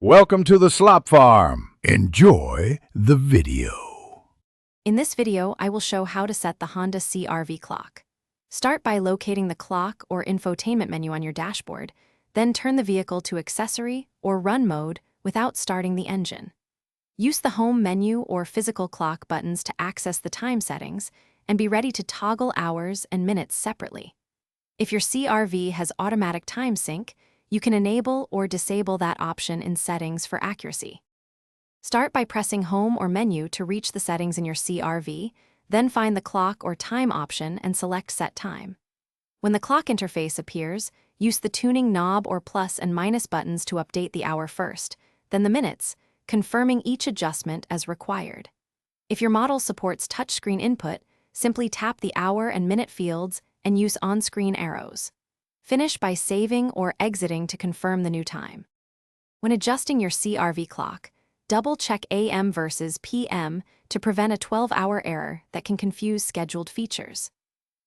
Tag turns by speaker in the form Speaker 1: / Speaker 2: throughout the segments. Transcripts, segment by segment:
Speaker 1: Welcome to the Slop Farm. Enjoy the video.
Speaker 2: In this video, I will show how to set the Honda CRV clock. Start by locating the clock or infotainment menu on your dashboard, then turn the vehicle to accessory or run mode without starting the engine. Use the home menu or physical clock buttons to access the time settings and be ready to toggle hours and minutes separately. If your CRV has automatic time sync, you can enable or disable that option in settings for accuracy. Start by pressing Home or Menu to reach the settings in your CRV, then find the Clock or Time option and select Set Time. When the clock interface appears, use the tuning knob or plus and minus buttons to update the hour first, then the minutes, confirming each adjustment as required. If your model supports touchscreen input, simply tap the hour and minute fields and use on-screen arrows. Finish by saving or exiting to confirm the new time. When adjusting your CRV clock, double-check AM versus PM to prevent a 12-hour error that can confuse scheduled features.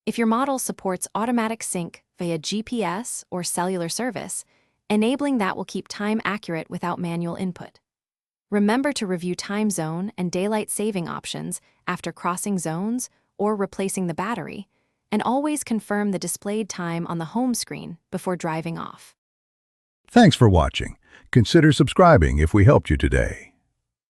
Speaker 2: If your model supports automatic sync via GPS or cellular service, enabling that will keep time accurate without manual input. Remember to review time zone and daylight saving options after crossing zones or replacing the battery, and always confirm the displayed time on the home screen before driving off.
Speaker 1: Thanks for watching. Consider subscribing if we helped you today.